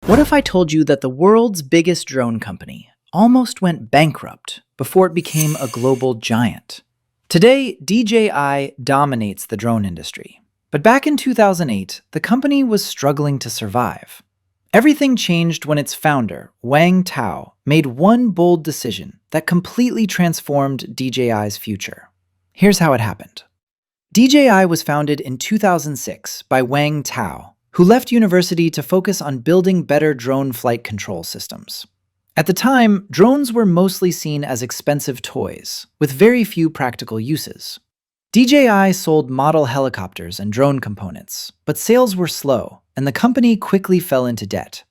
What if I told you that the world's biggest drone company almost went bankrupt before it became a global giant? Today, DJI dominates the drone industry. But back in 2008, the company was struggling to survive. Everything changed when its founder, Wang Tao, made one bold decision that completely transformed DJI's future. Here's how it happened. DJI was founded in 2006 by Wang Tao, who left university to focus on building better drone flight control systems. At the time, drones were mostly seen as expensive toys, with very few practical uses. DJI sold model helicopters and drone components, but sales were slow, and the company quickly fell into debt.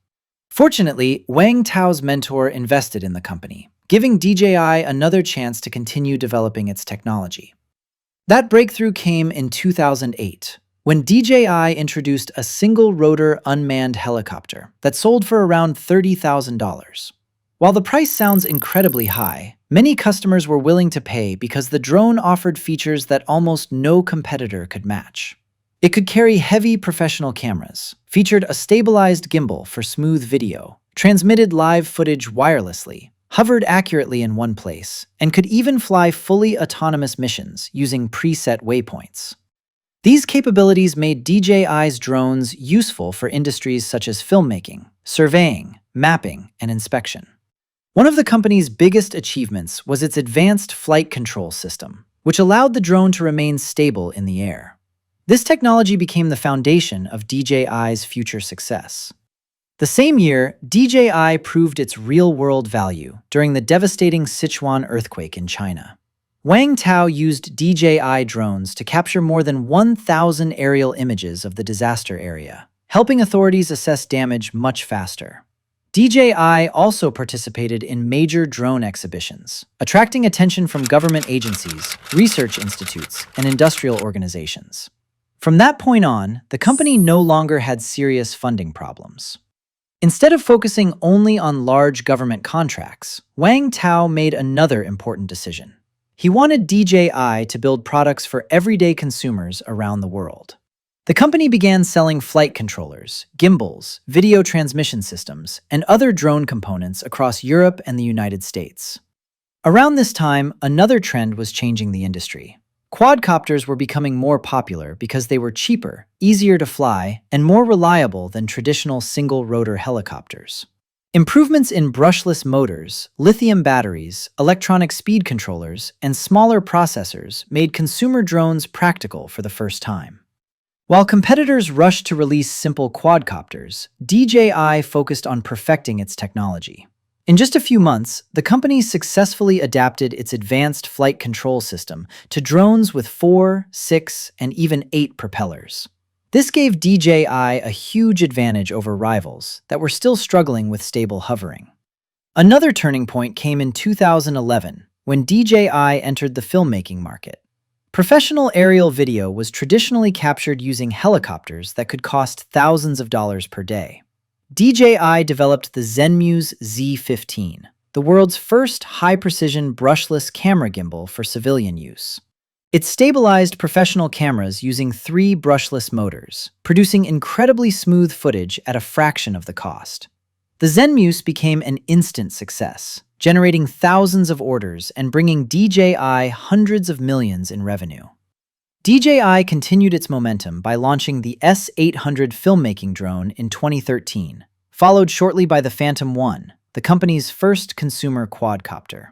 Fortunately, Wang Tao's mentor invested in the company, giving DJI another chance to continue developing its technology. That breakthrough came in 2008, when DJI introduced a single-rotor unmanned helicopter that sold for around $30,000. While the price sounds incredibly high, many customers were willing to pay because the drone offered features that almost no competitor could match. It could carry heavy professional cameras, featured a stabilized gimbal for smooth video, transmitted live footage wirelessly, hovered accurately in one place, and could even fly fully autonomous missions using preset waypoints. These capabilities made DJI's drones useful for industries such as filmmaking, surveying, mapping, and inspection. One of the company's biggest achievements was its advanced flight control system, which allowed the drone to remain stable in the air. This technology became the foundation of DJI's future success. The same year, DJI proved its real-world value during the devastating Sichuan earthquake in China. Wang Tao used DJI drones to capture more than 1,000 aerial images of the disaster area, helping authorities assess damage much faster. DJI also participated in major drone exhibitions, attracting attention from government agencies, research institutes, and industrial organizations. From that point on, the company no longer had serious funding problems. Instead of focusing only on large government contracts, Wang Tao made another important decision. He wanted DJI to build products for everyday consumers around the world. The company began selling flight controllers, gimbals, video transmission systems, and other drone components across Europe and the United States. Around this time, another trend was changing the industry. Quadcopters were becoming more popular because they were cheaper, easier to fly, and more reliable than traditional single-rotor helicopters. Improvements in brushless motors, lithium batteries, electronic speed controllers, and smaller processors made consumer drones practical for the first time. While competitors rushed to release simple quadcopters, DJI focused on perfecting its technology. In just a few months, the company successfully adapted its advanced flight control system to drones with 4, 6, and even 8 propellers. This gave DJI a huge advantage over rivals that were still struggling with stable hovering. Another turning point came in 2011, when DJI entered the filmmaking market. Professional aerial video was traditionally captured using helicopters that could cost thousands of dollars per day. DJI developed the Zenmuse Z15, the world's first high-precision brushless camera gimbal for civilian use. It stabilized professional cameras using 3 brushless motors, producing incredibly smooth footage at a fraction of the cost. The Zenmuse became an instant success, generating thousands of orders and bringing DJI hundreds of millions in revenue. DJI continued its momentum by launching the S800 filmmaking drone in 2013, followed shortly by the Phantom 1, the company's first consumer quadcopter.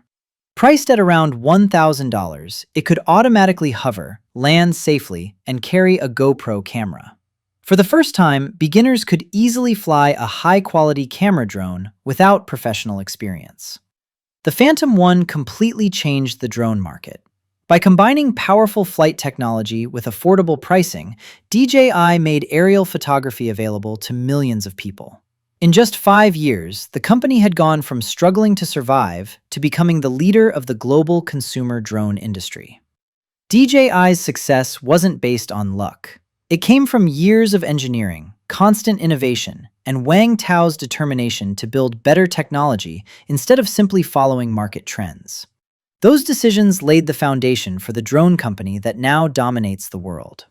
Priced at around $1,000, it could automatically hover, land safely, and carry a GoPro camera. For the first time, beginners could easily fly a high-quality camera drone without professional experience. The Phantom 1 completely changed the drone market. By combining powerful flight technology with affordable pricing, DJI made aerial photography available to millions of people. In just 5 years, the company had gone from struggling to survive to becoming the leader of the global consumer drone industry. DJI's success wasn't based on luck. It came from years of engineering, constant innovation, and Wang Tao's determination to build better technology instead of simply following market trends. Those decisions laid the foundation for the drone company that now dominates the world.